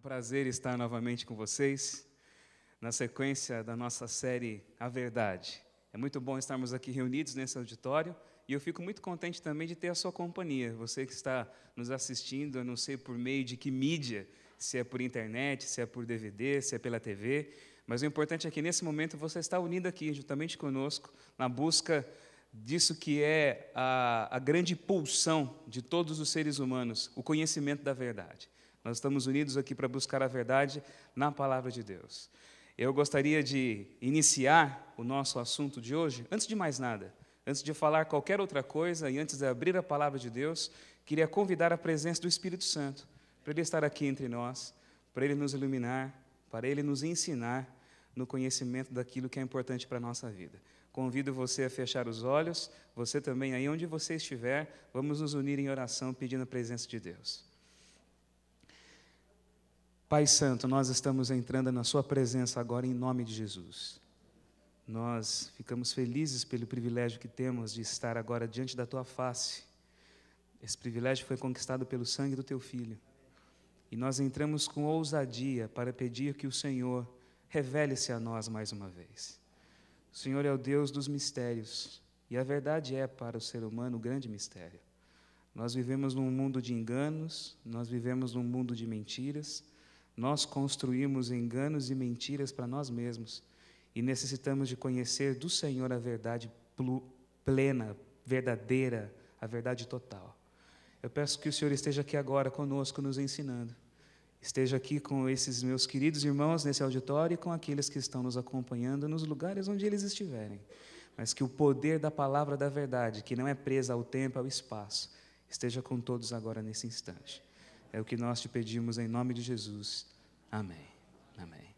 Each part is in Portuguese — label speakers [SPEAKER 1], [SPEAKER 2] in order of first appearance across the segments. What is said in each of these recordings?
[SPEAKER 1] um prazer estar novamente com vocês, na sequência da nossa série A Verdade. É muito bom estarmos aqui reunidos nesse auditório e eu fico muito contente também de ter a sua companhia. Você que está nos assistindo, eu não sei por meio de que mídia, se é por internet, se é por DVD, se é pela TV, mas o importante é que nesse momento você está unido aqui juntamente conosco na busca disso que é a grande pulsão de todos os seres humanos, o conhecimento da verdade. Nós estamos unidos aqui para buscar a verdade na Palavra de Deus. Eu gostaria de iniciar o nosso assunto de hoje, antes de mais nada, antes de falar qualquer outra coisa e antes de abrir a Palavra de Deus, queria convidar a presença do Espírito Santo, para Ele estar aqui entre nós, para Ele nos iluminar, para Ele nos ensinar no conhecimento daquilo que é importante para a nossa vida. Convido você a fechar os olhos, você também, aí onde você estiver, vamos nos unir em oração pedindo a presença de Deus. Pai Santo, nós estamos entrando na Sua presença agora em nome de Jesus. Nós ficamos felizes pelo privilégio que temos de estar agora diante da Tua face. Esse privilégio foi conquistado pelo sangue do Teu Filho. E nós entramos com ousadia para pedir que o Senhor revele-se a nós mais uma vez. O Senhor é o Deus dos mistérios, e a verdade é para o ser humano um grande mistério. Nós vivemos num mundo de enganos, nós vivemos num mundo de mentiras, nós construímos enganos e mentiras para nós mesmos, e necessitamos de conhecer do Senhor a verdade plena, verdadeira, a verdade total. Eu peço que o Senhor esteja aqui agora conosco, nos ensinando. Esteja aqui com esses meus queridos irmãos nesse auditório e com aqueles que estão nos acompanhando nos lugares onde eles estiverem. Mas que o poder da palavra da verdade, que não é presa ao tempo, ao espaço, esteja com todos agora nesse instante. É o que nós te pedimos em nome de Jesus. Amém. Amém.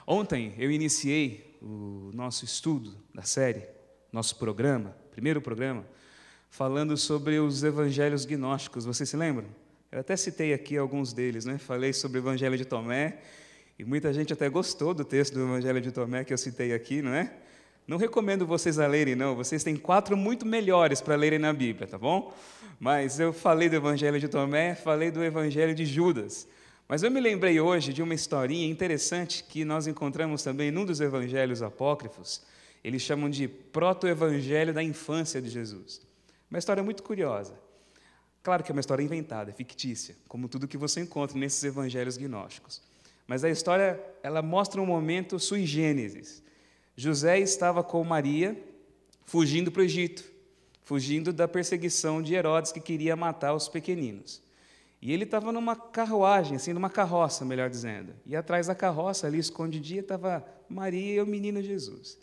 [SPEAKER 1] Ontem eu iniciei o nosso estudo da série, nosso programa, primeiro programa, falando sobre os evangelhos gnósticos. Vocês se lembram? Eu até citei aqui alguns deles, né? Falei sobre o Evangelho de Tomé, e muita gente até gostou do texto do Evangelho de Tomé que eu citei aqui, não é? Não recomendo vocês a lerem, não. Vocês têm 4 muito melhores para lerem na Bíblia, tá bom? Mas eu falei do Evangelho de Tomé, falei do Evangelho de Judas. Mas eu me lembrei hoje de uma historinha interessante que nós encontramos também num dos evangelhos apócrifos. Eles chamam de proto-evangelho da infância de Jesus. Uma história muito curiosa. Claro que é uma história inventada, é fictícia, como tudo que você encontra nesses evangelhos gnósticos. Mas a história, ela mostra um momento sui generis. José estava com Maria, fugindo para o Egito, fugindo da perseguição de Herodes, que queria matar os pequeninos. E ele estava numa carruagem, assim, numa carroça, melhor dizendo. E atrás da carroça, ali escondidinha, estava Maria e o menino Jesus.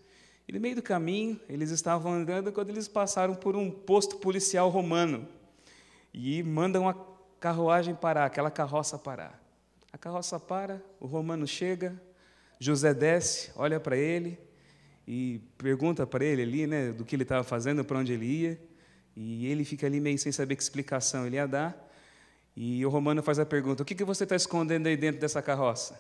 [SPEAKER 1] E no meio do caminho, eles estavam andando quando eles passaram por um posto policial romano. E mandam a carruagem parar, aquela carroça parar. A carroça para, o romano chega, José desce, olha para ele e pergunta para ele ali, né, do que ele estava fazendo, para onde ele ia. E ele fica ali meio sem saber que explicação ele ia dar. E o romano faz a pergunta: o que você está escondendo aí dentro dessa carroça?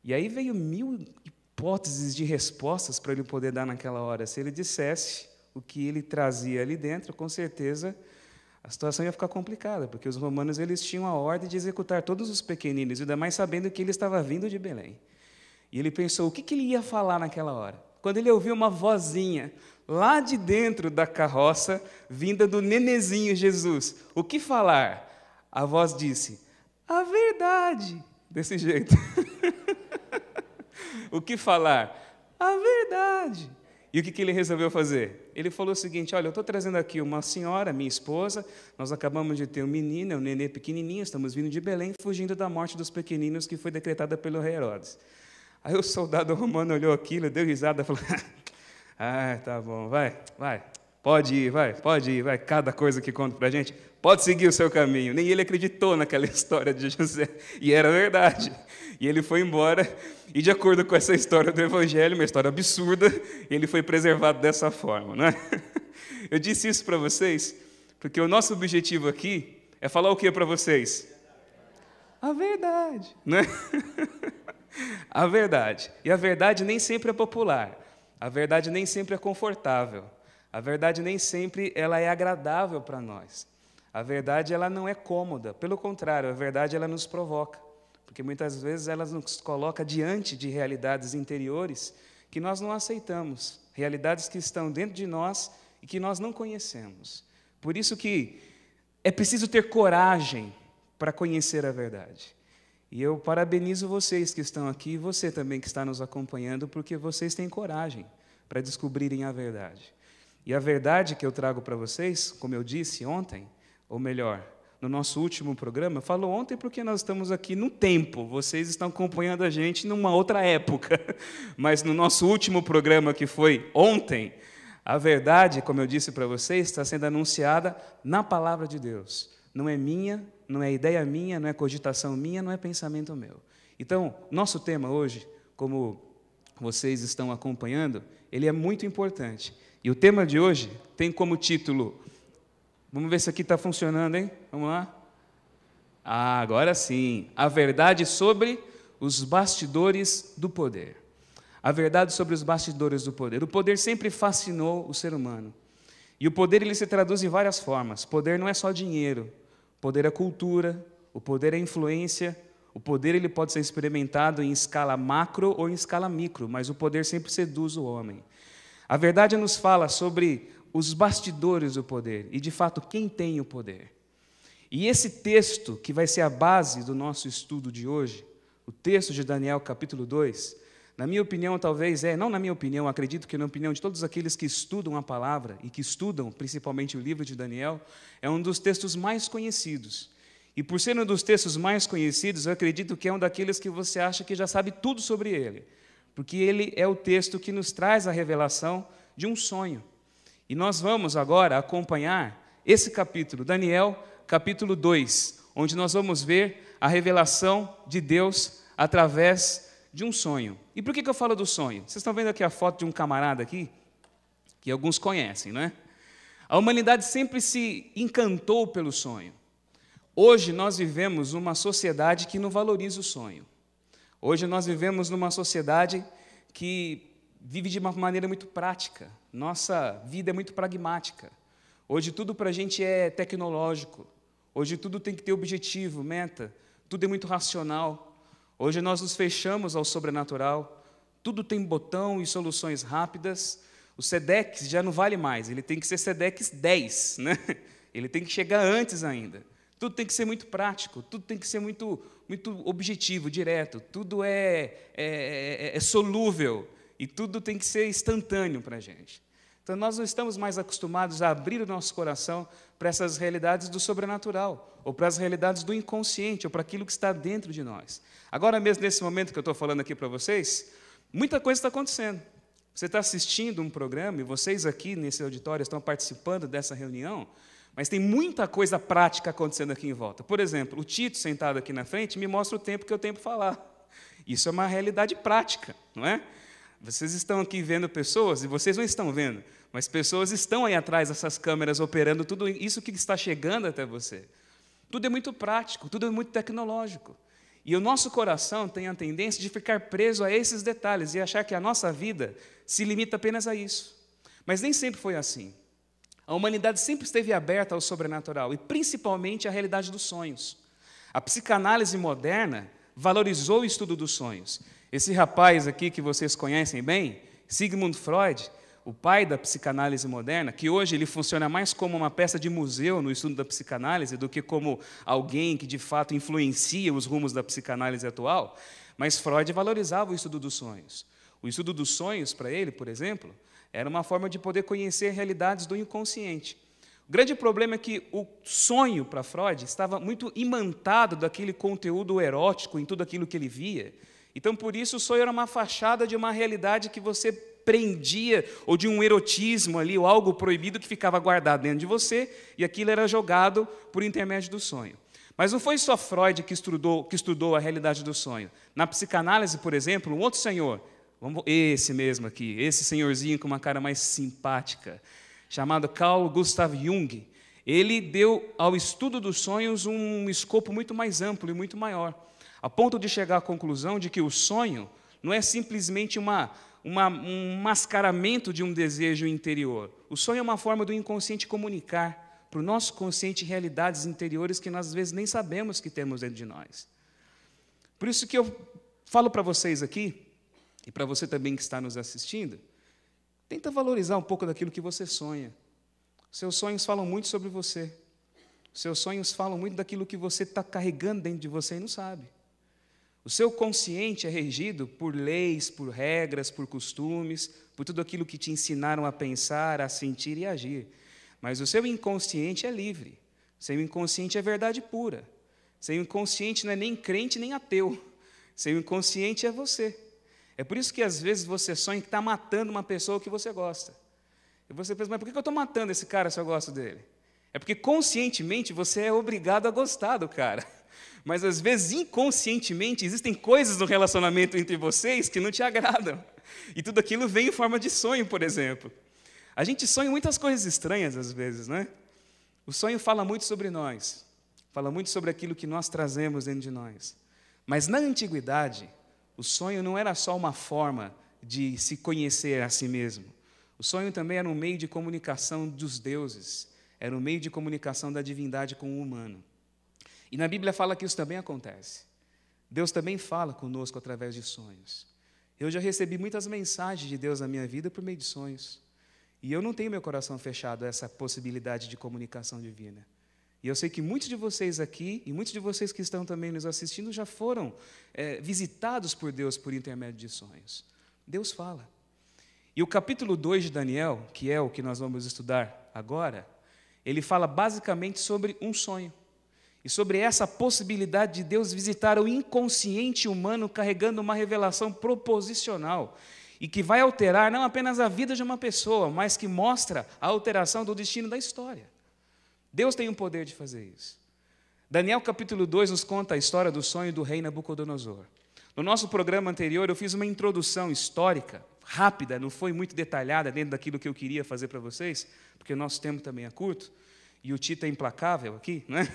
[SPEAKER 1] E aí veio 1000 hipóteses de respostas para ele poder dar naquela hora. Se ele dissesse o que ele trazia ali dentro, com certeza a situação ia ficar complicada, porque os romanos eles tinham a ordem de executar todos os pequeninos, ainda mais sabendo que ele estava vindo de Belém. E ele pensou, o que ele ia falar naquela hora? Quando ele ouviu uma vozinha lá de dentro da carroça, vinda do nenezinho Jesus. O que falar? A voz disse, a verdade. Desse jeito. O que falar? A verdade. E o que ele resolveu fazer? Ele falou o seguinte, olha, eu estou trazendo aqui uma senhora, minha esposa, nós acabamos de ter um menino, um nenê pequenininho, estamos vindo de Belém, fugindo da morte dos pequeninos que foi decretada pelo rei Herodes. Aí o soldado romano olhou aquilo, deu risada e falou, tá bom, vai, pode ir, vai, cada coisa que conta para a gente, pode seguir o seu caminho. Nem ele acreditou naquela história de José, e era verdade. E ele foi embora, e de acordo com essa história do Evangelho, uma história absurda, ele foi preservado dessa forma, né? Eu disse isso para vocês, porque o nosso objetivo aqui é falar o que para vocês? A verdade, né? A verdade. E a verdade nem sempre é popular, a verdade nem sempre é confortável, a verdade nem sempre ela é agradável para nós. A verdade ela não é cômoda, pelo contrário, a verdade ela nos provoca. porque muitas vezes elas nos colocam diante de realidades interiores que nós não aceitamos, realidades que estão dentro de nós e que nós não conhecemos. Por isso que é preciso ter coragem para conhecer a verdade. E eu parabenizo vocês que estão aqui, e você também que está nos acompanhando, porque vocês têm coragem para descobrirem a verdade. E a verdade que eu trago para vocês, como eu disse ontem, ou melhor, no nosso último programa, eu falo ontem porque nós estamos aqui no tempo, vocês estão acompanhando a gente numa outra época, mas no nosso último programa, que foi ontem, a verdade, como eu disse para vocês, está sendo anunciada na palavra de Deus. Não é minha, não é ideia minha, não é cogitação minha, não é pensamento meu. Então, nosso tema hoje, como vocês estão acompanhando, ele é muito importante. E o tema de hoje tem como título, vamos ver se aqui está funcionando, hein? Vamos lá? Ah, agora sim. A verdade sobre os bastidores do poder. A verdade sobre os bastidores do poder. O poder sempre fascinou o ser humano. E o poder ele se traduz em várias formas. Poder não é só dinheiro. Poder é cultura, o poder é influência. O poder ele pode ser experimentado em escala macro ou em escala micro, mas o poder sempre seduz o homem. A verdade nos fala sobre os bastidores do poder e, de fato, quem tem o poder. E esse texto, que vai ser a base do nosso estudo de hoje, o texto de Daniel, capítulo 2, na minha opinião, talvez não na minha opinião, acredito que na opinião de todos aqueles que estudam a palavra e que estudam principalmente o livro de Daniel, é um dos textos mais conhecidos. E por ser um dos textos mais conhecidos, eu acredito que é um daqueles que você acha que já sabe tudo sobre ele, porque ele é o texto que nos traz a revelação de um sonho. E nós vamos agora acompanhar esse capítulo, Daniel, capítulo 2, onde nós vamos ver a revelação de Deus através de um sonho. E por que eu falo do sonho? Vocês estão vendo aqui a foto de um camarada aqui, que alguns conhecem, não é? A humanidade sempre se encantou pelo sonho. Hoje nós vivemos numa sociedade que não valoriza o sonho. Hoje nós vivemos numa sociedade que vive de uma maneira muito prática. Nossa vida é muito pragmática. Hoje tudo para a gente é tecnológico. Hoje tudo tem que ter objetivo, meta. Tudo é muito racional. Hoje nós nos fechamos ao sobrenatural. Tudo tem botão e soluções rápidas. O Sedex já não vale mais. Ele tem que ser Sedex 10, né? Ele tem que chegar antes ainda. Tudo tem que ser muito prático. Tudo tem que ser muito objetivo, direto. Tudo é solúvel. E tudo tem que ser instantâneo para a gente. Então, nós não estamos mais acostumados a abrir o nosso coração para essas realidades do sobrenatural, ou para as realidades do inconsciente, ou para aquilo que está dentro de nós. Agora mesmo, nesse momento que eu estou falando aqui para vocês, muita coisa está acontecendo. Você está assistindo um programa, e vocês aqui nesse auditório estão participando dessa reunião, mas tem muita coisa prática acontecendo aqui em volta. Por exemplo, o Tito, sentado aqui na frente, me mostra o tempo que eu tenho para falar. Isso é uma realidade prática, não é? Vocês estão aqui vendo pessoas, e vocês não estão vendo, mas pessoas estão aí atrás dessas câmeras operando tudo isso que está chegando até você. Tudo é muito prático, tudo é muito tecnológico. E o nosso coração tem a tendência de ficar preso a esses detalhes e achar que a nossa vida se limita apenas a isso. Mas nem sempre foi assim. A humanidade sempre esteve aberta ao sobrenatural, e principalmente à realidade dos sonhos. A psicanálise moderna valorizou o estudo dos sonhos. Esse rapaz aqui que vocês conhecem bem, Sigmund Freud, o pai da psicanálise moderna, que hoje ele funciona mais como uma peça de museu no estudo da psicanálise do que como alguém que de fato influencia os rumos da psicanálise atual, mas Freud valorizava o estudo dos sonhos. O estudo dos sonhos, para ele, por exemplo, era uma forma de poder conhecer realidades do inconsciente. O grande problema é que o sonho, para Freud, estava muito imantado daquele conteúdo erótico em tudo aquilo que ele via. Então, por isso, o sonho era uma fachada de uma realidade que você prendia, ou de um erotismo ali, ou algo proibido que ficava guardado dentro de você, e aquilo era jogado por intermédio do sonho. Mas não foi só Freud que estudou a realidade do sonho. Na psicanálise, por exemplo, um outro senhor, esse mesmo aqui, esse senhorzinho com uma cara mais simpática, chamado Carl Gustav Jung, ele deu ao estudo dos sonhos um escopo muito mais amplo e muito maior, a ponto de chegar à conclusão de que o sonho não é simplesmente um mascaramento de um desejo interior. O sonho é uma forma do inconsciente comunicar para o nosso consciente realidades interiores que nós, às vezes, nem sabemos que temos dentro de nós. Por isso que eu falo para vocês aqui, e para você também que está nos assistindo, tenta valorizar um pouco daquilo que você sonha. Seus sonhos falam muito sobre você. Seus sonhos falam muito daquilo que você está carregando dentro de você e não sabe. O seu consciente é regido por leis, por regras, por costumes, por tudo aquilo que te ensinaram a pensar, a sentir e agir. Mas o seu inconsciente é livre. Seu inconsciente é verdade pura. Seu inconsciente não é nem crente nem ateu. Seu inconsciente é você. É por isso que às vezes você sonha que está matando uma pessoa que você gosta. E você pensa, mas por que eu estou matando esse cara se eu gosto dele? É porque conscientemente você é obrigado a gostar do cara. Mas às vezes, inconscientemente, existem coisas no relacionamento entre vocês que não te agradam. E tudo aquilo vem em forma de sonho, por exemplo. A gente sonha muitas coisas estranhas às vezes, né? O sonho fala muito sobre nós. Fala muito sobre aquilo que nós trazemos dentro de nós. Mas na antiguidade, o sonho não era só uma forma de se conhecer a si mesmo. O sonho também era um meio de comunicação dos deuses. Era um meio de comunicação da divindade com o humano. E na Bíblia fala que isso também acontece. Deus também fala conosco através de sonhos. Eu já recebi muitas mensagens de Deus na minha vida por meio de sonhos. E eu não tenho meu coração fechado a essa possibilidade de comunicação divina. E eu sei que muitos de vocês aqui, e muitos de vocês que estão também nos assistindo, já foram visitados por Deus por intermédio de sonhos. Deus fala. E o capítulo 2 de Daniel, que é o que nós vamos estudar agora, ele fala basicamente sobre um sonho. E sobre essa possibilidade de Deus visitar o inconsciente humano carregando uma revelação proposicional e que vai alterar não apenas a vida de uma pessoa, mas que mostra a alteração do destino da história. Deus tem o poder de fazer isso. Daniel capítulo 2 nos conta a história do sonho do rei Nabucodonosor. No nosso programa anterior eu fiz uma introdução histórica, rápida, não foi muito detalhada dentro daquilo que eu queria fazer para vocês, porque o nosso tempo também é curto, e o Tito é implacável aqui, não é?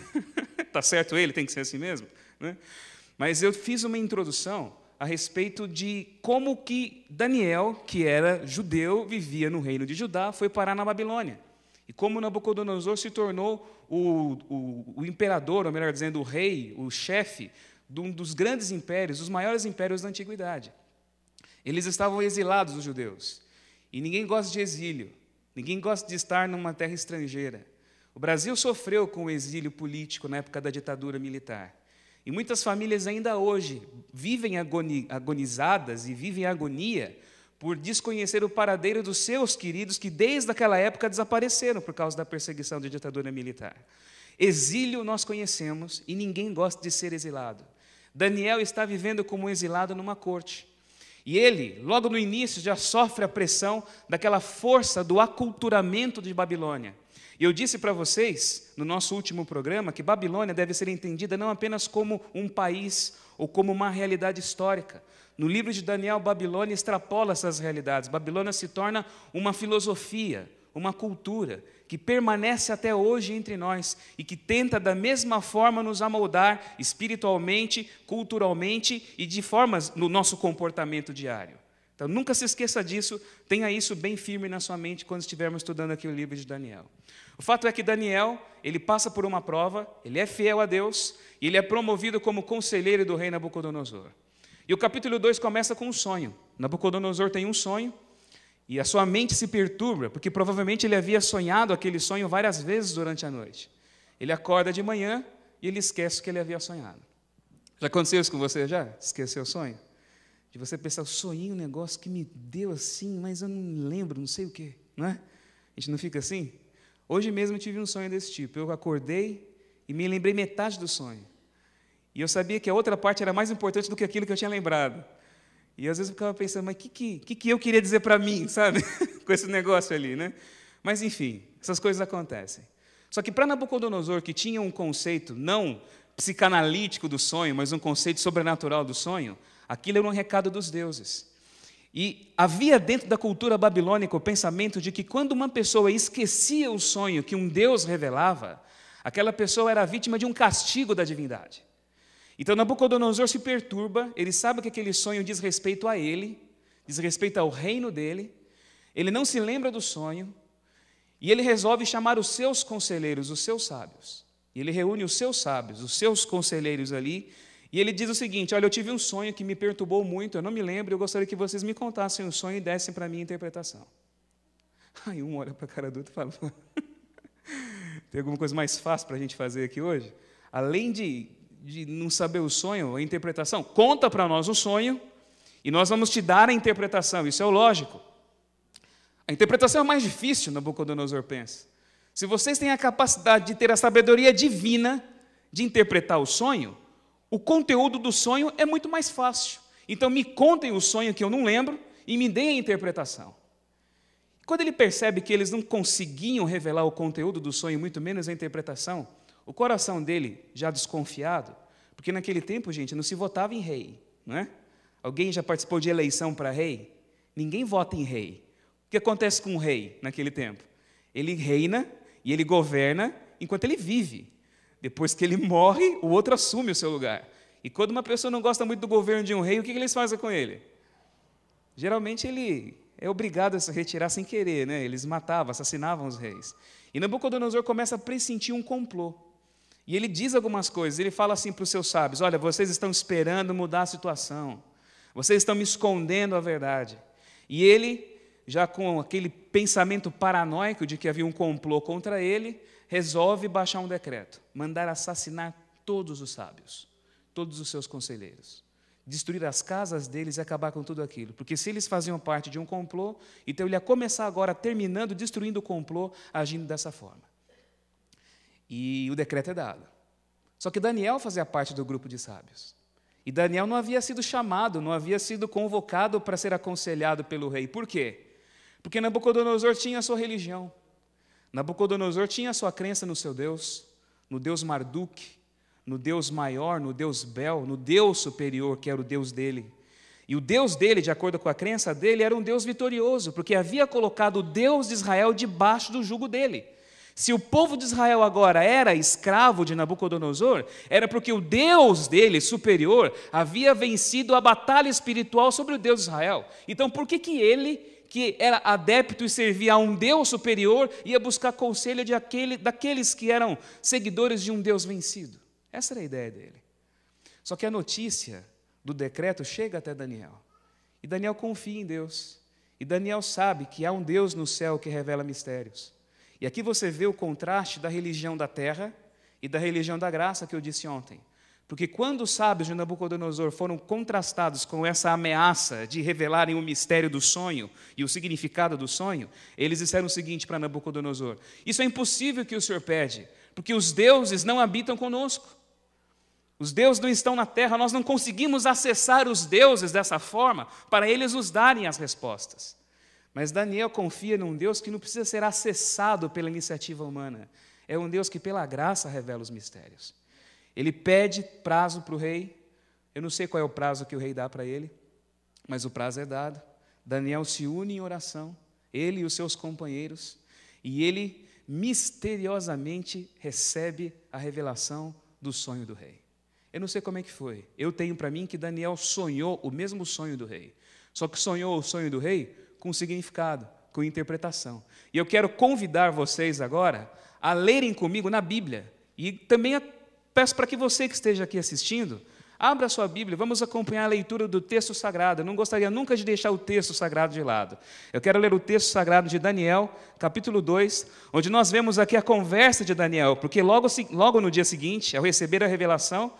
[SPEAKER 1] Tá certo ele, tem que ser assim mesmo, né? Mas eu fiz uma introdução a respeito de como que Daniel, que era judeu, vivia no reino de Judá, foi parar na Babilônia. E como Nabucodonosor se tornou o imperador, ou melhor dizendo, o rei, o chefe de um dos grandes impérios, os maiores impérios da antiguidade. Eles estavam exilados, os judeus. E ninguém gosta de exílio. Ninguém gosta de estar numa terra estrangeira. O Brasil sofreu com o exílio político na época da ditadura militar. E muitas famílias ainda hoje vivem agonizadas e vivem agonia por desconhecer o paradeiro dos seus queridos que desde aquela época desapareceram por causa da perseguição da ditadura militar. Exílio nós conhecemos e ninguém gosta de ser exilado. Daniel está vivendo como um exilado numa corte. E ele, logo no início, já sofre a pressão daquela força do aculturamento de Babilônia. E eu disse para vocês, no nosso último programa, que Babilônia deve ser entendida não apenas como um país ou como uma realidade histórica. No livro de Daniel, Babilônia extrapola essas realidades. Babilônia se torna uma filosofia, uma cultura, que permanece até hoje entre nós e que tenta da mesma forma nos amoldar espiritualmente, culturalmente e de formas no nosso comportamento diário. Então, nunca se esqueça disso, tenha isso bem firme na sua mente quando estivermos estudando aqui o livro de Daniel. O fato é que Daniel, ele passa por uma prova, ele é fiel a Deus e ele é promovido como conselheiro do rei Nabucodonosor. E o capítulo 2 começa com um sonho. Nabucodonosor tem um sonho e a sua mente se perturba, porque provavelmente ele havia sonhado aquele sonho várias vezes durante a noite. Ele acorda de manhã e ele esquece o que ele havia sonhado. Já aconteceu isso com você já? Esqueceu o sonho? De você pensar, eu sonhei um negócio que me deu assim, mas eu não lembro, não sei o quê, não é? A gente não fica assim? Hoje mesmo eu tive um sonho desse tipo. Eu acordei e me lembrei metade do sonho. E eu sabia que a outra parte era mais importante do que aquilo que eu tinha lembrado. E às vezes eu ficava pensando, mas o que eu queria dizer para mim, sabe? Com esse negócio ali, né? Mas enfim, essas coisas acontecem. Só que para Nabucodonosor, que tinha um conceito não psicanalítico do sonho, mas um conceito sobrenatural do sonho, aquilo era um recado dos deuses. E havia dentro da cultura babilônica o pensamento de que quando uma pessoa esquecia o sonho que um Deus revelava, aquela pessoa era vítima de um castigo da divindade. Então Nabucodonosor se perturba, ele sabe que aquele sonho diz respeito a ele, diz respeito ao reino dele, ele não se lembra do sonho, e ele resolve chamar os seus conselheiros, os seus sábios. E ele reúne os seus sábios, os seus conselheiros ali, E ele diz o seguinte: olha, eu tive um sonho que me perturbou muito, eu não me lembro, eu gostaria que vocês me contassem o sonho e dessem para mim a interpretação. Aí um olha para a cara do outro e fala: tem alguma coisa mais fácil para a gente fazer aqui hoje? Além de não saber o sonho, a interpretação, conta para nós o sonho e nós vamos te dar a interpretação, isso é o lógico. A interpretação é mais difícil, Nabucodonosor pensa. Se vocês têm a capacidade de ter a sabedoria divina de interpretar o sonho, o conteúdo do sonho é muito mais fácil. Então me contem o sonho que eu não lembro e me deem a interpretação. Quando ele percebe que eles não conseguiam revelar o conteúdo do sonho, muito menos a interpretação, o coração dele, já desconfiado, porque naquele tempo, gente, não se votava em rei, não é? Alguém já participou de eleição para rei? Ninguém vota em rei. O que acontece com o rei naquele tempo? Ele reina e ele governa enquanto ele vive. Depois que ele morre, o outro assume o seu lugar. E quando uma pessoa não gosta muito do governo de um rei, o que eles fazem com ele? Geralmente ele é obrigado a se retirar sem querer, né? Eles matavam, assassinavam os reis. E Nabucodonosor começa a pressentir um complô. E ele diz algumas coisas, ele fala assim para os seus sábios: olha, vocês estão esperando mudar a situação, vocês estão me escondendo a verdade. E ele, já com aquele pensamento paranoico de que havia um complô contra ele, resolve baixar um decreto, mandar assassinar todos os sábios, todos os seus conselheiros, destruir as casas deles e acabar com tudo aquilo. Porque se eles faziam parte de um complô, então ele ia começar agora terminando, destruindo o complô, agindo dessa forma. E o decreto é dado. Só que Daniel fazia parte do grupo de sábios. E Daniel não havia sido chamado, não havia sido convocado para ser aconselhado pelo rei. Por quê? Porque Nabucodonosor tinha a sua religião. Nabucodonosor tinha a sua crença no seu Deus, no Deus Marduk, no Deus maior, no Deus Bel, no Deus superior, que era o Deus dele. E o Deus dele, de acordo com a crença dele, era um Deus vitorioso, porque havia colocado o Deus de Israel debaixo do jugo dele. Se o povo de Israel agora era escravo de Nabucodonosor, era porque o Deus dele, superior, havia vencido a batalha espiritual sobre o Deus de Israel. Então, por que ele, que era adepto e servia a um Deus superior, ia buscar conselho daqueles que eram seguidores de um Deus vencido? Essa era a ideia dele. Só que a notícia do decreto chega até Daniel. E Daniel confia em Deus. E Daniel sabe que há um Deus no céu que revela mistérios. E aqui você vê o contraste da religião da terra e da religião da graça que eu disse ontem. Porque quando os sábios de Nabucodonosor foram contrastados com essa ameaça de revelarem o mistério do sonho e o significado do sonho, eles disseram o seguinte para Nabucodonosor: isso é impossível que o Senhor pede, porque os deuses não habitam conosco. Os deuses não estão na terra, nós não conseguimos acessar os deuses dessa forma para eles nos darem as respostas. Mas Daniel confia num Deus que não precisa ser acessado pela iniciativa humana. É um Deus que, pela graça, revela os mistérios. Ele pede prazo para o rei. Eu não sei qual é o prazo que o rei dá para ele, mas o prazo é dado. Daniel se une em oração, ele e os seus companheiros, e ele misteriosamente recebe a revelação do sonho do rei. Eu não sei como é que foi. Eu tenho para mim que Daniel sonhou o mesmo sonho do rei. Só que sonhou o sonho do rei com significado, com interpretação. E eu quero convidar vocês agora a lerem comigo na Bíblia. E também peço para que você que esteja aqui assistindo, abra a sua Bíblia, vamos acompanhar a leitura do texto sagrado. Eu não gostaria nunca de deixar o texto sagrado de lado. Eu quero ler o texto sagrado de Daniel, capítulo 2, onde nós vemos aqui a conversa de Daniel, porque logo no dia seguinte, ao receber a revelação,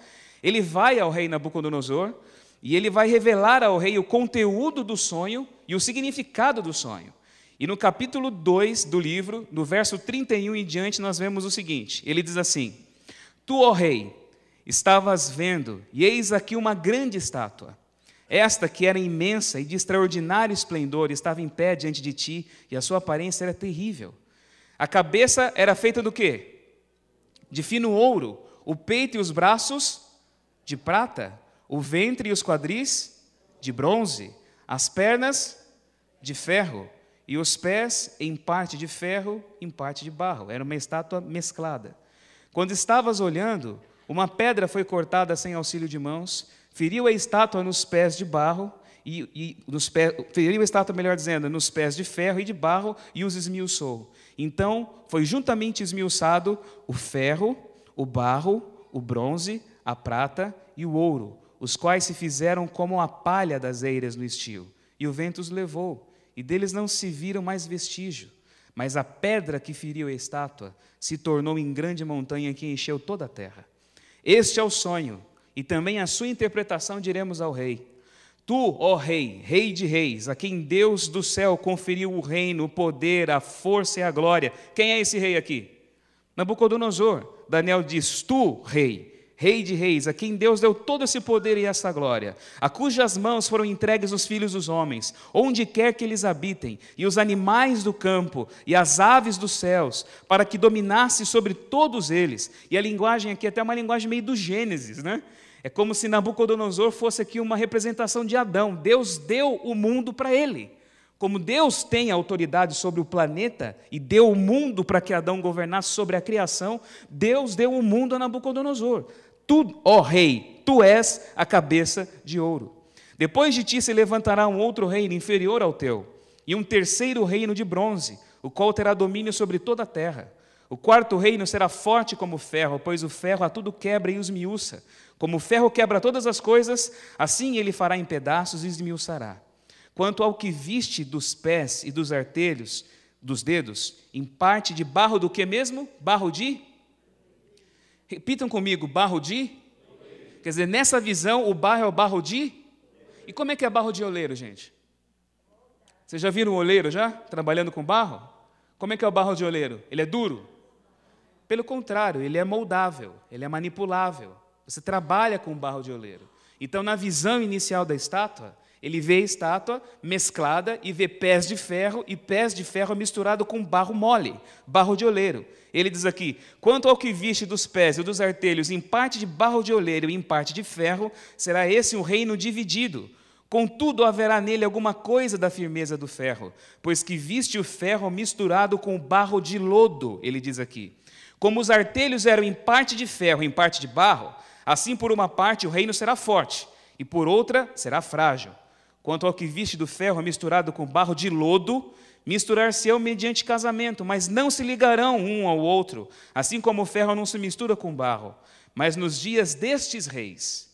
[SPEAKER 1] ele vai ao rei Nabucodonosor, e ele vai revelar ao rei o conteúdo do sonho e o significado do sonho. E no capítulo 2 do livro, no verso 31 em diante, nós vemos o seguinte: ele diz assim: tu, ó rei, estavas vendo, e eis aqui uma grande estátua. Esta, que era imensa e de extraordinário esplendor, estava em pé diante de ti, e a sua aparência era terrível. A cabeça era feita do quê? De fino ouro, o peito e os braços de prata, o ventre e os quadris de bronze, as pernas de ferro e os pés em parte de ferro, em parte de barro. Era uma estátua mesclada. Quando estavas olhando, uma pedra foi cortada sem auxílio de mãos, feriu a estátua nos pés de barro, feriu a estátua, melhor dizendo, nos pés de ferro e de barro, e os esmiuçou. Então foi juntamente esmiuçado o ferro, o barro, o bronze, a prata e o ouro, os quais se fizeram como a palha das eiras no estio. E o vento os levou, e deles não se viram mais vestígio. Mas a pedra que feriu a estátua se tornou em grande montanha que encheu toda a terra. Este é o sonho, e também a sua interpretação diremos ao rei. Tu, ó rei, rei de reis, a quem Deus do céu conferiu o reino, o poder, a força e a glória. Quem é esse rei aqui? Nabucodonosor. Daniel diz, tu, rei, rei de reis, a quem Deus deu todo esse poder e essa glória, a cujas mãos foram entregues os filhos dos homens, onde quer que eles habitem, e os animais do campo, e as aves dos céus, para que dominasse sobre todos eles. E a linguagem aqui é até uma linguagem meio do Gênesis, né? É como se Nabucodonosor fosse aqui uma representação de Adão. Deus deu o mundo para ele. Como Deus tem autoridade sobre o planeta e deu o mundo para que Adão governasse sobre a criação, Deus deu o mundo a Nabucodonosor. Tu, ó rei, tu és a cabeça de ouro. Depois de ti se levantará um outro reino inferior ao teu, e um terceiro reino de bronze, o qual terá domínio sobre toda a terra. O quarto reino será forte como o ferro, pois o ferro a tudo quebra e os esmiuça. Como o ferro quebra todas as coisas, assim ele fará em pedaços e esmiuçará. Quanto ao que viste dos pés e dos artelhos, dos dedos, em parte de barro do que mesmo? Barro de? Repitam comigo, barro de? Quer dizer, nessa visão, o barro é o barro de? E como é que é barro de oleiro, gente? Vocês já viram um oleiro já, trabalhando com barro? Como é que é o barro de oleiro? Ele é duro? Pelo contrário, ele é moldável, ele é manipulável. Você trabalha com barro de oleiro. Então, na visão inicial da estátua, ele vê a estátua mesclada e vê pés de ferro e pés de ferro misturado com barro mole, barro de oleiro. Ele diz aqui, quanto ao que viste dos pés e dos artelhos em parte de barro de oleiro e em parte de ferro, será esse um reino dividido. Contudo, haverá nele alguma coisa da firmeza do ferro, pois que viste o ferro misturado com o barro de lodo, ele diz aqui. Como os artelhos eram em parte de ferro e em parte de barro, assim por uma parte o reino será forte, e por outra será frágil. Quanto ao que viste do ferro misturado com barro de lodo, misturar-se-ão mediante casamento, mas não se ligarão um ao outro, assim como o ferro não se mistura com barro. Mas nos dias destes reis,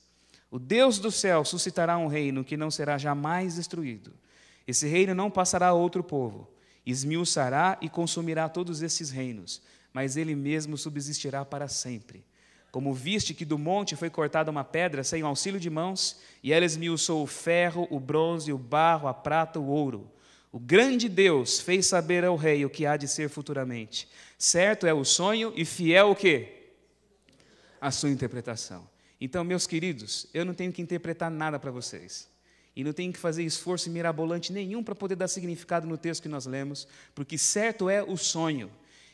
[SPEAKER 1] o Deus do céu suscitará um reino que não será jamais destruído. Esse reino não passará a outro povo, esmiuçará e consumirá todos esses reinos, mas ele mesmo subsistirá para sempre. Como viste que do monte foi cortada uma pedra sem auxílio de mãos, e ela esmiuçou o ferro, o bronze, o barro, a prata, o ouro. O grande Deus fez saber ao rei o que há de ser futuramente. Certo é o sonho e fiel o quê? A sua interpretação. Então, meus queridos, eu não tenho que interpretar nada para vocês. E não tenho que fazer esforço mirabolante nenhum para poder dar significado no texto que nós lemos, porque certo é o sonho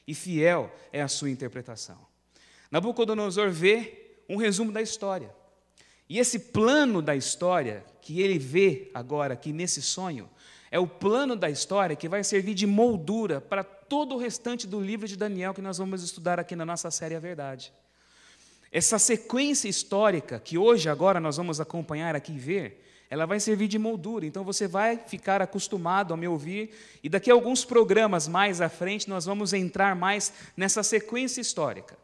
[SPEAKER 1] e fiel é a sua interpretação. Nabucodonosor vê um resumo da história. E esse plano da história que ele vê agora aqui nesse sonho, é o plano da história que vai servir de moldura para todo o restante do livro de Daniel que nós vamos estudar aqui na nossa série A Verdade. Essa sequência histórica que hoje, agora, nós vamos acompanhar aqui e ver, ela vai servir de moldura. Então você vai ficar acostumado a me ouvir e daqui a alguns programas mais à frente nós vamos entrar mais nessa sequência histórica.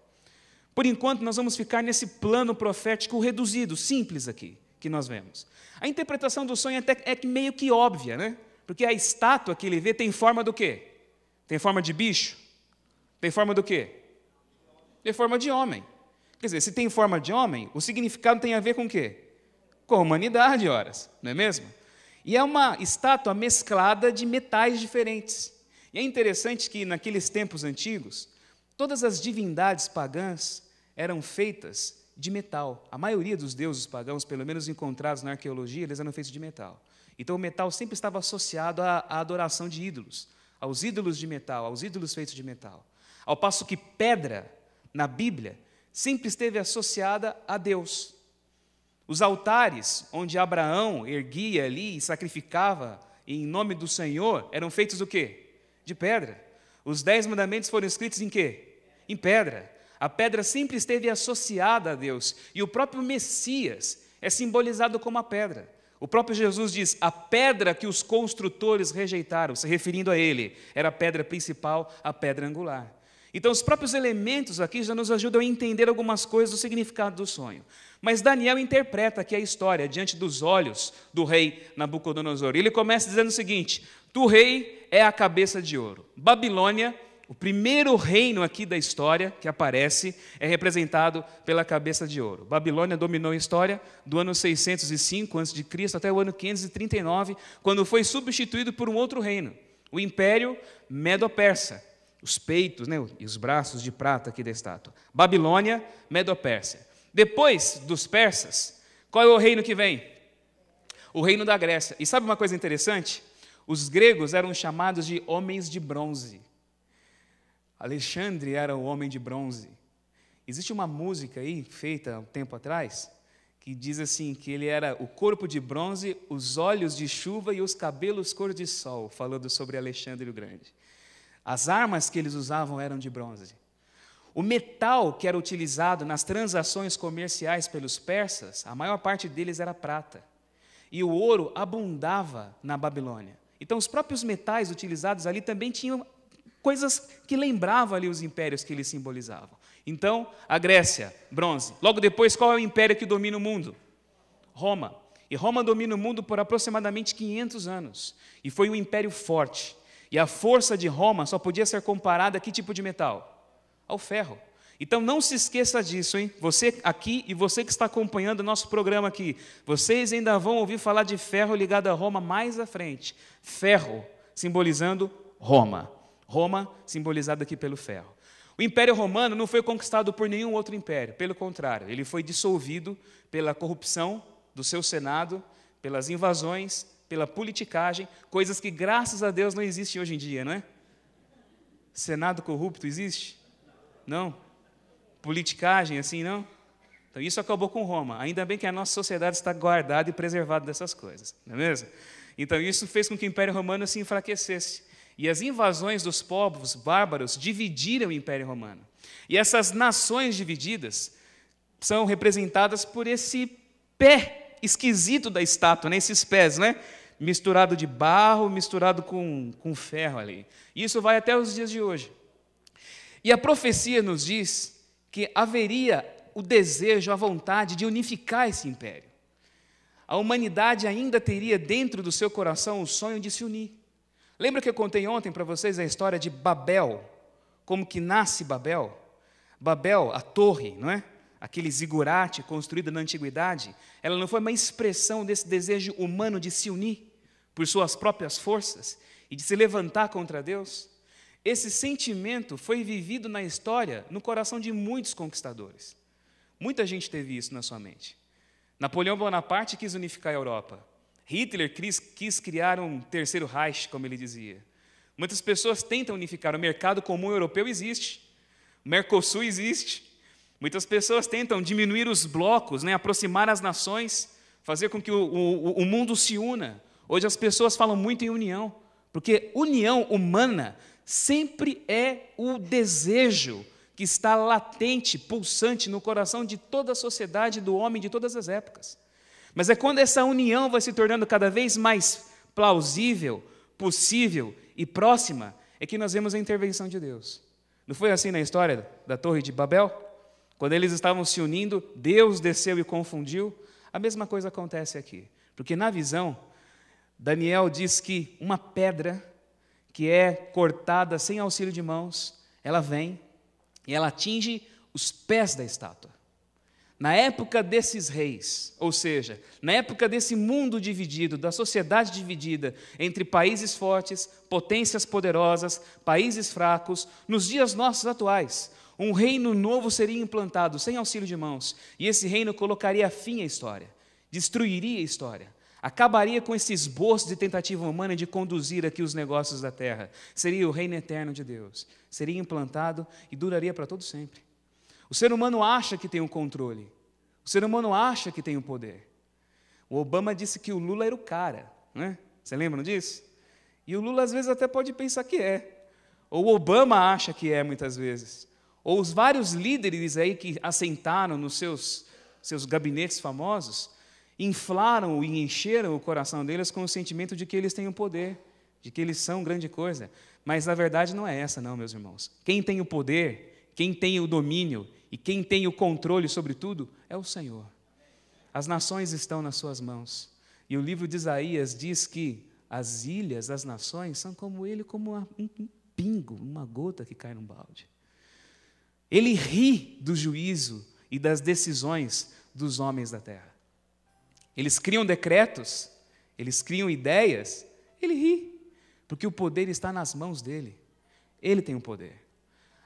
[SPEAKER 1] Por enquanto, nós vamos ficar nesse plano profético reduzido, simples aqui, que nós vemos. A interpretação do sonho até é meio que óbvia, né? Porque a estátua que ele vê tem forma do quê? Tem forma de bicho? Tem forma do quê? Tem forma de homem. Quer dizer, se tem forma de homem, o significado tem a ver com o quê? Com a humanidade, horas, não é mesmo? E é uma estátua mesclada de metais diferentes. E é interessante que, naqueles tempos antigos, todas as divindades pagãs eram feitas de metal. A maioria dos deuses pagãos, pelo menos encontrados na arqueologia, eles eram feitos de metal. Então o metal sempre estava associado à adoração de ídolos, aos ídolos de metal, aos ídolos feitos de metal. Ao passo que pedra, na Bíblia, sempre esteve associada a Deus. Os altares onde Abraão erguia ali e sacrificava em nome do Senhor, eram feitos do quê? De pedra. Os 10 mandamentos foram escritos em quê? Em pedra. A pedra sempre esteve associada a Deus. E o próprio Messias é simbolizado como a pedra. O próprio Jesus diz, a pedra que os construtores rejeitaram, se referindo a ele, era a pedra principal, a pedra angular. Então, os próprios elementos aqui já nos ajudam a entender algumas coisas do significado do sonho. Mas Daniel interpreta aqui a história diante dos olhos do rei Nabucodonosor. Ele começa dizendo o seguinte: tu, rei, é a cabeça de ouro. Babilônia, o primeiro reino aqui da história que aparece, é representado pela cabeça de ouro. Babilônia dominou a história do ano 605 a.C. até o ano 539, quando foi substituído por um outro reino, o Império Medo-Persa. Os peitos, né, e os braços de prata aqui da estátua. Babilônia, Medo-Pérsia. Depois dos persas, qual é o reino que vem? O reino da Grécia. E sabe uma coisa interessante? Os gregos eram chamados de homens de bronze. Alexandre era o homem de bronze. Existe uma música aí, feita há um tempo atrás, que diz assim, que ele era o corpo de bronze, os olhos de chuva e os cabelos cor de sol, falando sobre Alexandre o Grande. As armas que eles usavam eram de bronze. O metal que era utilizado nas transações comerciais pelos persas, a maior parte deles era prata. E o ouro abundava na Babilônia. Então, os próprios metais utilizados ali também tinham coisas que lembravam ali os impérios que eles simbolizavam. Então, a Grécia, bronze. Logo depois, qual é o império que domina o mundo? Roma. E Roma domina o mundo por aproximadamente 500 anos. E foi um império forte. E a força de Roma só podia ser comparada a que tipo de metal? Ao ferro. Então não se esqueça disso, hein? Você aqui e você que está acompanhando o nosso programa aqui, vocês ainda vão ouvir falar de ferro ligado a Roma mais à frente. Ferro, simbolizando Roma. Roma, simbolizado aqui pelo ferro. O Império Romano não foi conquistado por nenhum outro império, pelo contrário, ele foi dissolvido pela corrupção do seu Senado, pelas invasões, pela politicagem, coisas que, graças a Deus, não existem hoje em dia, não é? Senado corrupto existe? Não. Politicagem assim, não? Então, isso acabou com Roma. Ainda bem que a nossa sociedade está guardada e preservada dessas coisas, não é mesmo? Então, isso fez com que o Império Romano se enfraquecesse. E as invasões dos povos bárbaros dividiram o Império Romano. E essas nações divididas são representadas por esse pé esquisito da estátua, né? Esses pés, né? Misturado de barro, misturado com ferro ali. E isso vai até os dias de hoje. E a profecia nos diz que haveria o desejo, a vontade de unificar esse império. A humanidade ainda teria dentro do seu coração o sonho de se unir. Lembra que eu contei ontem para vocês a história de Babel? Como que nasce Babel? Babel, a torre, não é? Aquele zigurate construído na antiguidade, ela não foi uma expressão desse desejo humano de se unir por suas próprias forças e de se levantar contra Deus? Esse sentimento foi vivido na história, no coração de muitos conquistadores. Muita gente teve isso na sua mente. Napoleão Bonaparte quis unificar a Europa. Hitler quis criar um terceiro Reich, como ele dizia. Muitas pessoas tentam unificar. O mercado comum europeu existe. O Mercosul existe. Muitas pessoas tentam diminuir os blocos, né, aproximar as nações, fazer com que o mundo se una. Hoje as pessoas falam muito em união, porque união humana sempre é o desejo que está latente, pulsante no coração de toda a sociedade, do homem de todas as épocas. Mas é quando essa união vai se tornando cada vez mais plausível, possível e próxima, é que nós vemos a intervenção de Deus. Não foi assim na história da Torre de Babel? Quando eles estavam se unindo, Deus desceu e confundiu. A mesma coisa acontece aqui. Porque na visão, Daniel diz que uma pedra que é cortada sem auxílio de mãos, ela vem e ela atinge os pés da estátua. Na época desses reis, ou seja, na época desse mundo dividido, da sociedade dividida entre países fortes, potências poderosas, países fracos, nos dias nossos atuais, um reino novo seria implantado sem auxílio de mãos, e esse reino colocaria fim à história, destruiria a história, acabaria com esse esboço de tentativa humana de conduzir aqui os negócios da terra. Seria o reino eterno de Deus, seria implantado e duraria para todo sempre. O ser humano acha que tem o controle, o ser humano acha que tem o poder. O Obama disse que o Lula era o cara, né? Você lembra disso? E o Lula às vezes até pode pensar que é, ou o Obama acha que é muitas vezes, ou os vários líderes aí que assentaram nos seus gabinetes famosos, inflaram e encheram o coração deles com o sentimento de que eles têm o poder, de que eles são grande coisa. Mas a verdade não é essa, não, meus irmãos. Quem tem o poder, quem tem o domínio e quem tem o controle sobre tudo é o Senhor. As nações estão nas suas mãos. E o livro de Isaías diz que as ilhas, das nações, são como ele, como um pingo, uma gota que cai num balde. Ele ri do juízo e das decisões dos homens da terra. Eles criam decretos, eles criam ideias, ele ri, porque o poder está nas mãos dele. Ele tem o poder.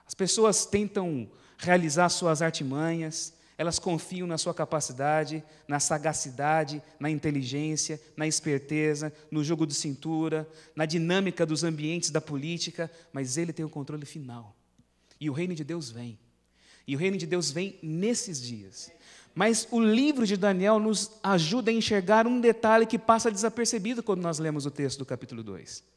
[SPEAKER 1] As pessoas tentam realizar suas artimanhas, elas confiam na sua capacidade, na sagacidade, na inteligência, na esperteza, no jogo de cintura, na dinâmica dos ambientes da política, mas ele tem o controle final. E o reino de Deus vem. E o reino de Deus vem nesses dias. Mas o livro de Daniel nos ajuda a enxergar um detalhe que passa desapercebido quando nós lemos o texto do capítulo 2.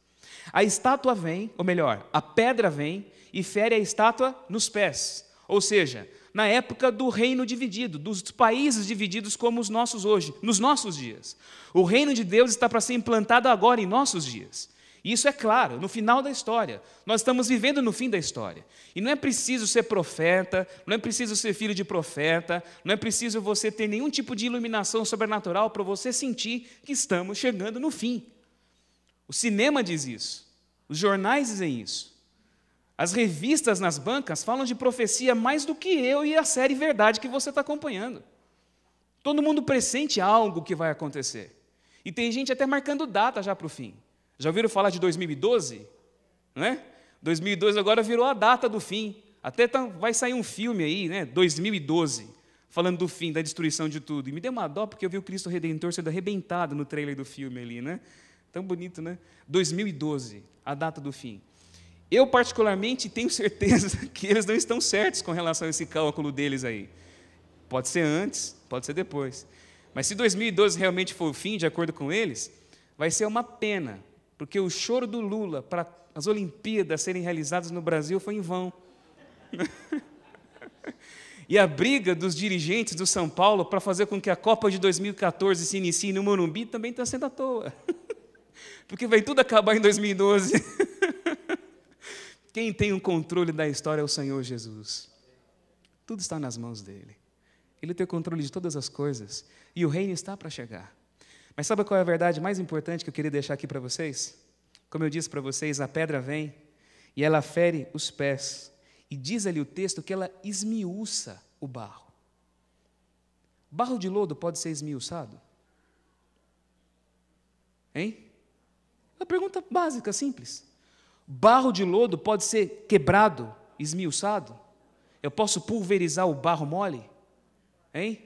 [SPEAKER 1] A estátua vem, ou melhor, a pedra vem e fere a estátua nos pés. Ou seja, na época do reino dividido, dos países divididos como os nossos hoje, nos nossos dias. O reino de Deus está para ser implantado agora em nossos dias. E isso é claro, no final da história. Nós estamos vivendo no fim da história. E não é preciso ser profeta, não é preciso ser filho de profeta, não é preciso você ter nenhum tipo de iluminação sobrenatural para você sentir que estamos chegando no fim. O cinema diz isso, os jornais dizem isso. As revistas nas bancas falam de profecia mais do que eu e a série Verdade que você está acompanhando. Todo mundo pressente algo que vai acontecer. E tem gente até marcando data já para o fim. Já ouviram falar de 2012? Não é? 2012 agora virou a data do fim. Até vai sair um filme aí, né? 2012, falando do fim, da destruição de tudo. E me deu uma dó porque eu vi o Cristo Redentor sendo arrebentado no trailer do filme ali, né? Tão bonito, né? 2012, a data do fim. Eu, particularmente, tenho certeza que eles não estão certos com relação a esse cálculo deles aí. Pode ser antes, pode ser depois. Mas se 2012 realmente for o fim, de acordo com eles, vai ser uma pena, porque o choro do Lula para as Olimpíadas serem realizadas no Brasil foi em vão. E a briga dos dirigentes do São Paulo para fazer com que a Copa de 2014 se inicie no Morumbi também está sendo à toa. Porque vai tudo acabar em 2012. Quem tem o controle da história é o Senhor Jesus. Tudo está nas mãos dele. Ele tem o controle de todas as coisas. E o reino está para chegar. Mas sabe qual é a verdade mais importante que eu queria deixar aqui para vocês? Como eu disse para vocês, a pedra vem e ela fere os pés. E diz ali o texto que ela esmiuça o barro. Barro de lodo pode ser esmiuçado? Hein? Uma pergunta básica, simples. Barro de lodo pode ser quebrado, esmiuçado? Eu posso pulverizar o barro mole? Hein?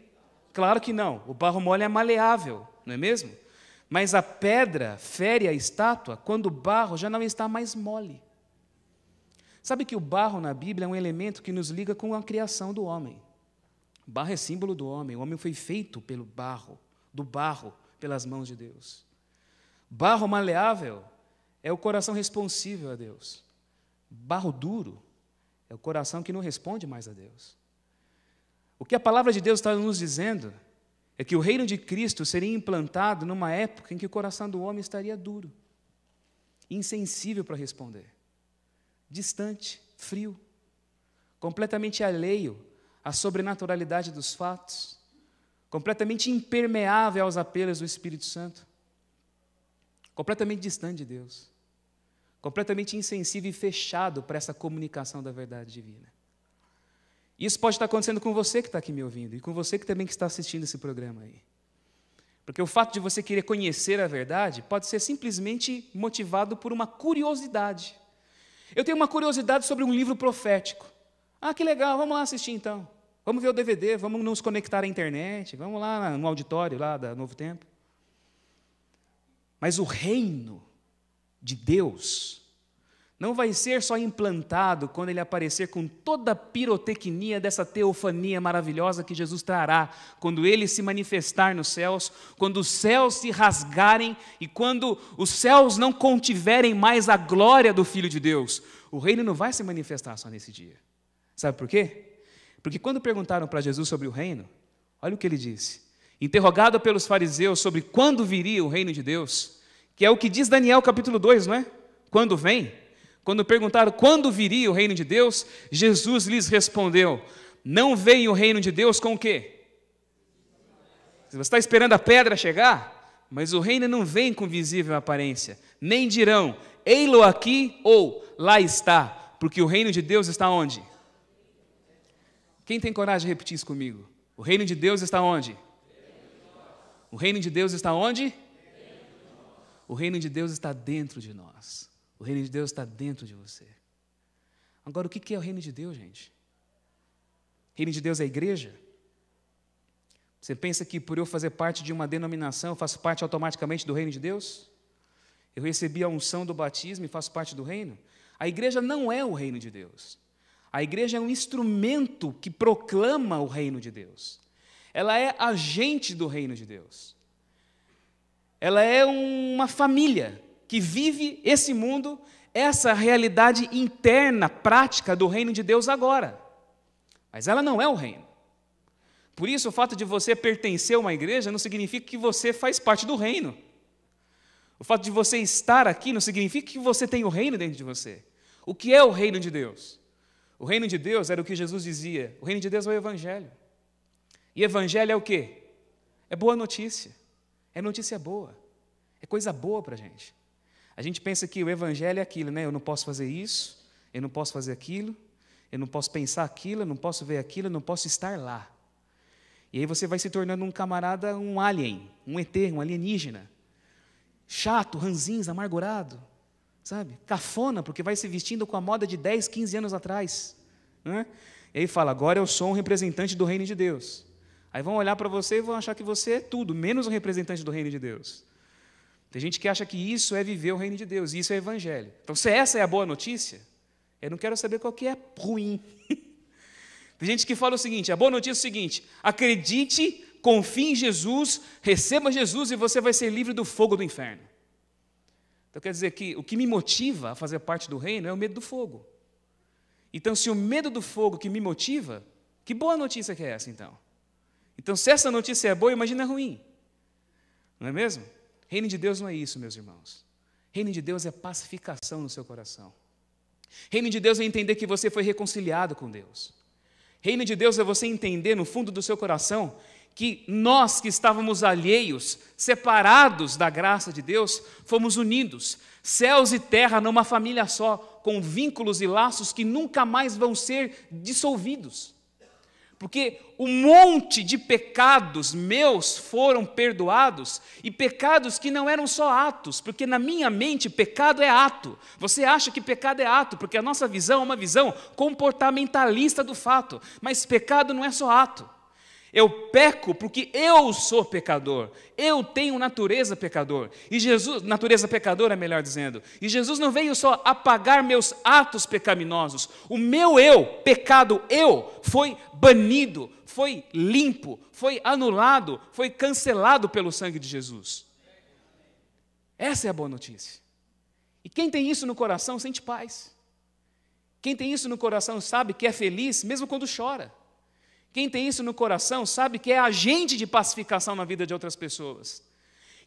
[SPEAKER 1] Claro que não. O barro mole é maleável, não é mesmo? Mas a pedra fere a estátua quando o barro já não está mais mole. Sabe que o barro na Bíblia é um elemento que nos liga com a criação do homem. O barro é símbolo do homem. O homem foi feito pelo barro, do barro, pelas mãos de Deus. Barro maleável é o coração responsível a Deus. Barro duro é o coração que não responde mais a Deus. O que a palavra de Deus está nos dizendo é que o reino de Cristo seria implantado numa época em que o coração do homem estaria duro, insensível para responder, distante, frio, completamente alheio à sobrenaturalidade dos fatos, completamente impermeável aos apelos do Espírito Santo, completamente distante de Deus, completamente insensível e fechado para essa comunicação da verdade divina. Isso pode estar acontecendo com você que está aqui me ouvindo e com você que também está assistindo esse programa aí. Porque o fato de você querer conhecer a verdade pode ser simplesmente motivado por uma curiosidade. Eu tenho uma curiosidade sobre um livro profético. Ah, que legal, vamos lá assistir então. Vamos ver o DVD, vamos nos conectar à internet, vamos lá no auditório lá da Novo Tempo. Mas o reino de Deus não vai ser só implantado quando ele aparecer com toda a pirotecnia dessa teofania maravilhosa que Jesus trará, quando ele se manifestar nos céus, quando os céus se rasgarem e quando os céus não contiverem mais a glória do Filho de Deus. O reino não vai se manifestar só nesse dia. Sabe por quê? Porque quando perguntaram para Jesus sobre o reino, olha o que ele disse. Interrogado pelos fariseus sobre quando viria o reino de Deus, que é o que diz Daniel capítulo 2, não é? Quando vem? Quando perguntaram quando viria o reino de Deus, Jesus lhes respondeu: não vem o reino de Deus com o quê? Você está esperando a pedra chegar? Mas o reino não vem com visível aparência. Nem dirão, ei-lo aqui ou lá está, porque o reino de Deus está onde? Quem tem coragem de repetir isso comigo? O reino de Deus está onde? O reino de Deus está onde? O reino de Deus está dentro de nós. O reino de Deus está dentro de você. Agora, o que é o reino de Deus, gente? O reino de Deus é a igreja? Você pensa que por eu fazer parte de uma denominação, eu faço parte automaticamente do reino de Deus? Eu recebi a unção do batismo e faço parte do reino? A igreja não é o reino de Deus. A igreja é um instrumento que proclama o reino de Deus. Ela é agente do reino de Deus. Ela é uma família que vive esse mundo, essa realidade interna, prática do reino de Deus agora. Mas ela não é o reino. Por isso, o fato de você pertencer a uma igreja não significa que você faz parte do reino. O fato de você estar aqui não significa que você tem o reino dentro de você. O que é o reino de Deus? O reino de Deus era o que Jesus dizia. O reino de Deus é o evangelho. E evangelho é o quê? É boa notícia. É notícia boa. É coisa boa para a gente. A gente pensa que o evangelho é aquilo, né? Eu não posso fazer isso, eu não posso fazer aquilo, eu não posso pensar aquilo, eu não posso ver aquilo, eu não posso estar lá. E aí você vai se tornando um camarada, um alien, um ET, um alienígena. Chato, ranzinza, amargurado, sabe? Cafona, porque vai se vestindo com a moda de 10, 15 anos atrás. Né? E aí fala, agora eu sou um representante do reino de Deus. Aí vão olhar para você e vão achar que você é tudo, menos um representante do reino de Deus. Tem gente que acha que isso é viver o reino de Deus, e isso é evangelho. Então, se essa é a boa notícia, eu não quero saber qual que é ruim. Tem gente que fala o seguinte, a boa notícia é o seguinte, acredite, confie em Jesus, receba Jesus e você vai ser livre do fogo do inferno. Então, quer dizer que o que me motiva a fazer parte do reino é o medo do fogo. Então, se o medo do fogo que me motiva, que boa notícia que é essa, então? Então, se essa notícia é boa, imagina ruim. Não é mesmo? Reino de Deus não é isso, meus irmãos. Reino de Deus é pacificação no seu coração. Reino de Deus é entender que você foi reconciliado com Deus. Reino de Deus é você entender no fundo do seu coração que nós que estávamos alheios, separados da graça de Deus, fomos unidos, céus e terra numa família só, com vínculos e laços que nunca mais vão ser dissolvidos. Porque um monte de pecados meus foram perdoados, e pecados que não eram só atos, porque na minha mente pecado é ato. Você acha que pecado é ato, porque a nossa visão é uma visão comportamentalista do fato, mas pecado não é só ato. Eu peco porque eu sou pecador, eu tenho natureza pecador, e Jesus, natureza pecadora, melhor dizendo, e Jesus não veio só apagar meus atos pecaminosos, o meu eu, pecado eu, foi banido, foi limpo, foi anulado, foi cancelado pelo sangue de Jesus. Essa é a boa notícia. E quem tem isso no coração sente paz. Quem tem isso no coração sabe que é feliz mesmo quando chora. Quem tem isso no coração sabe que é agente de pacificação na vida de outras pessoas.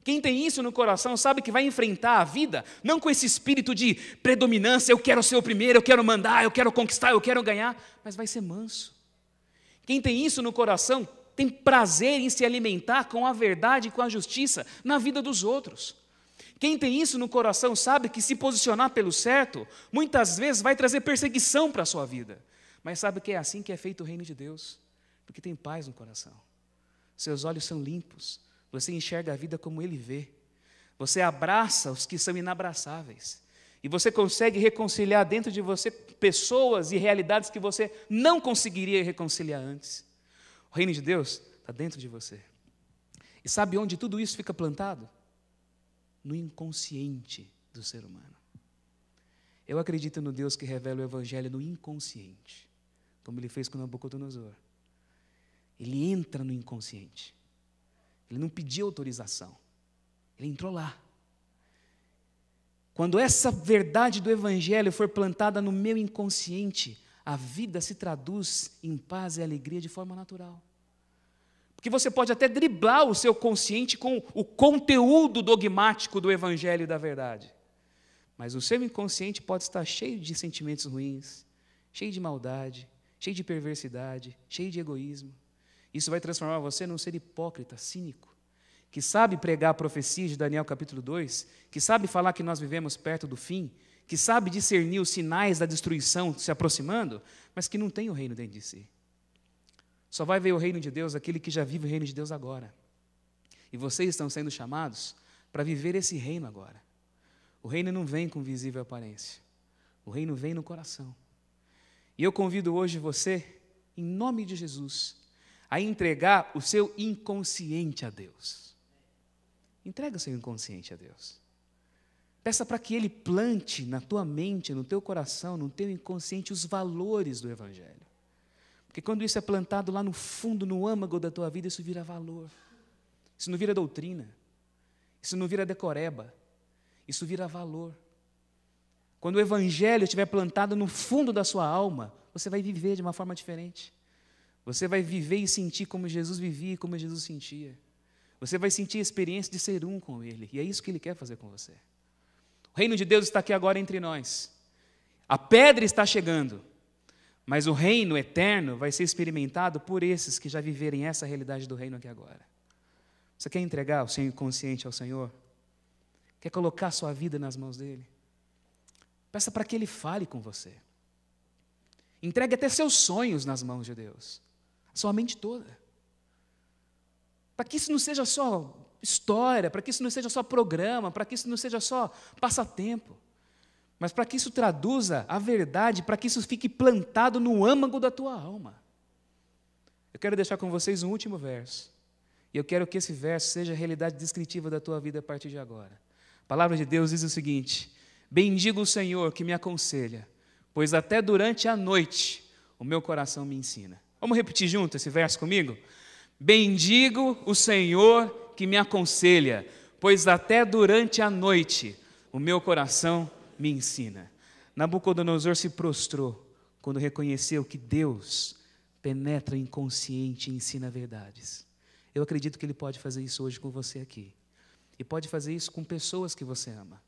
[SPEAKER 1] Quem tem isso no coração sabe que vai enfrentar a vida, não com esse espírito de predominância, eu quero ser o primeiro, eu quero mandar, eu quero conquistar, eu quero ganhar, mas vai ser manso. Quem tem isso no coração tem prazer em se alimentar com a verdade e com a justiça na vida dos outros. Quem tem isso no coração sabe que se posicionar pelo certo, muitas vezes vai trazer perseguição para a sua vida. Mas sabe que é assim que é feito o reino de Deus. Porque tem paz no coração. Seus olhos são limpos. Você enxerga a vida como Ele vê. Você abraça os que são inabraçáveis. E você consegue reconciliar dentro de você pessoas e realidades que você não conseguiria reconciliar antes. O reino de Deus está dentro de você. E sabe onde tudo isso fica plantado? No inconsciente do ser humano. Eu acredito no Deus que revela o Evangelho no inconsciente, como Ele fez com Nabucodonosor. Ele entra no inconsciente. Ele não pediu autorização. Ele entrou lá. Quando essa verdade do Evangelho for plantada no meu inconsciente, a vida se traduz em paz e alegria de forma natural. Porque você pode até driblar o seu consciente com o conteúdo dogmático do Evangelho e da verdade. Mas o seu inconsciente pode estar cheio de sentimentos ruins, cheio de maldade, cheio de perversidade, cheio de egoísmo. Isso vai transformar você num ser hipócrita, cínico, que sabe pregar a profecia de Daniel capítulo 2, que sabe falar que nós vivemos perto do fim, que sabe discernir os sinais da destruição se aproximando, mas que não tem o reino dentro de si. Só vai ver o reino de Deus aquele que já vive o reino de Deus agora. E vocês estão sendo chamados para viver esse reino agora. O reino não vem com visível aparência. O reino vem no coração. E eu convido hoje você, em nome de Jesus, a entregar o seu inconsciente a Deus. Entrega o seu inconsciente a Deus. Peça para que Ele plante na tua mente, no teu coração, no teu inconsciente, os valores do Evangelho. Porque quando isso é plantado lá no fundo, no âmago da tua vida, isso vira valor. Isso não vira doutrina. Isso não vira decoreba. Isso vira valor. Quando o Evangelho estiver plantado no fundo da sua alma, você vai viver de uma forma diferente. Você vai viver e sentir como Jesus vivia e como Jesus sentia. Você vai sentir a experiência de ser um com Ele. E é isso que Ele quer fazer com você. O reino de Deus está aqui agora entre nós. A pedra está chegando. Mas o reino eterno vai ser experimentado por esses que já viverem essa realidade do reino aqui agora. Você quer entregar o seu inconsciente ao Senhor? Quer colocar a sua vida nas mãos dEle? Peça para que Ele fale com você. Entregue até seus sonhos nas mãos de Deus. A sua mente toda. Para que isso não seja só história, para que isso não seja só programa, para que isso não seja só passatempo, mas para que isso traduza a verdade, para que isso fique plantado no âmago da tua alma. Eu quero deixar com vocês um último verso. E eu quero que esse verso seja a realidade descritiva da tua vida a partir de agora. A palavra de Deus diz o seguinte: bendigo o Senhor que me aconselha, pois até durante a noite o meu coração me ensina. Vamos repetir junto esse verso comigo? Bendigo o Senhor que me aconselha, pois até durante a noite o meu coração me ensina. Nabucodonosor se prostrou quando reconheceu que Deus penetra inconsciente e ensina verdades. Eu acredito que Ele pode fazer isso hoje com você aqui. E pode fazer isso com pessoas que você ama.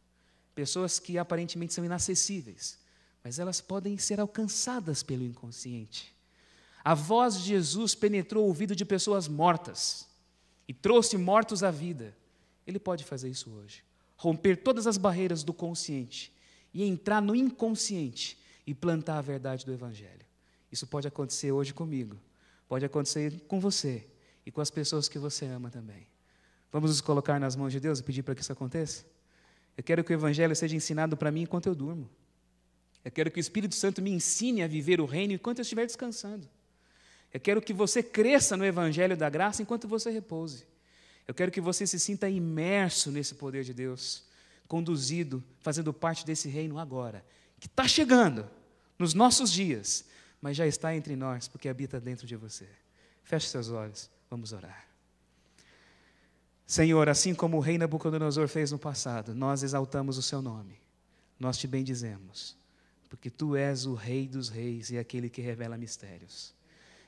[SPEAKER 1] Pessoas que aparentemente são inacessíveis, mas elas podem ser alcançadas pelo inconsciente. A voz de Jesus penetrou o ouvido de pessoas mortas e trouxe mortos à vida. Ele pode fazer isso hoje. Romper todas as barreiras do consciente e entrar no inconsciente e plantar a verdade do Evangelho. Isso pode acontecer hoje comigo, pode acontecer com você e com as pessoas que você ama também. Vamos nos colocar nas mãos de Deus e pedir para que isso aconteça? Eu quero que o Evangelho seja ensinado para mim enquanto eu durmo. Eu quero que o Espírito Santo me ensine a viver o reino enquanto eu estiver descansando. Eu quero que você cresça no Evangelho da graça enquanto você repouse. Eu quero que você se sinta imerso nesse poder de Deus, conduzido, fazendo parte desse reino agora, que está chegando nos nossos dias, mas já está entre nós, porque habita dentro de você. Feche seus olhos, vamos orar. Senhor, assim como o rei Nabucodonosor fez no passado, nós exaltamos o seu nome, nós te bendizemos, porque tu és o Rei dos reis e aquele que revela mistérios.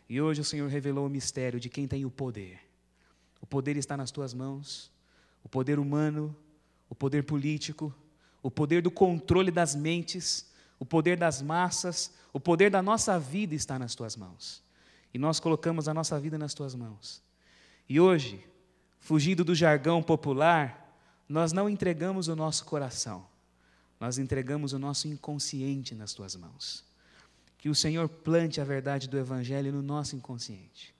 [SPEAKER 1] E hoje o Senhor revelou o mistério de quem tem o poder. O poder está nas tuas mãos, o poder humano, o poder político, o poder do controle das mentes, o poder das massas, o poder da nossa vida está nas tuas mãos. E nós colocamos a nossa vida nas tuas mãos. E hoje, fugindo do jargão popular, nós não entregamos o nosso coração, nós entregamos o nosso inconsciente nas tuas mãos. Que o Senhor plante a verdade do Evangelho no nosso inconsciente.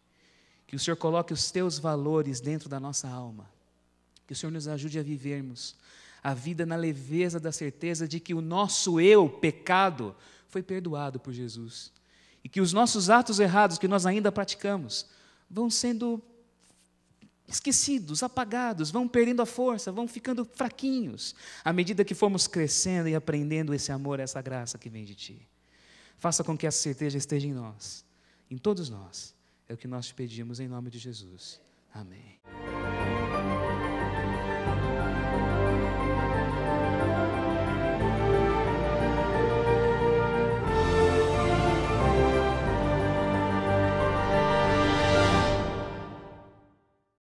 [SPEAKER 1] Que o Senhor coloque os teus valores dentro da nossa alma. Que o Senhor nos ajude a vivermos a vida na leveza da certeza de que o nosso eu, pecado, foi perdoado por Jesus. E que os nossos atos errados que nós ainda praticamos vão sendo esquecidos, apagados, vão perdendo a força, vão ficando fraquinhos, à medida que formos crescendo e aprendendo esse amor, essa graça que vem de Ti. Faça com que essa certeza esteja em nós, em todos nós. É o que nós te pedimos em nome de Jesus. Amém.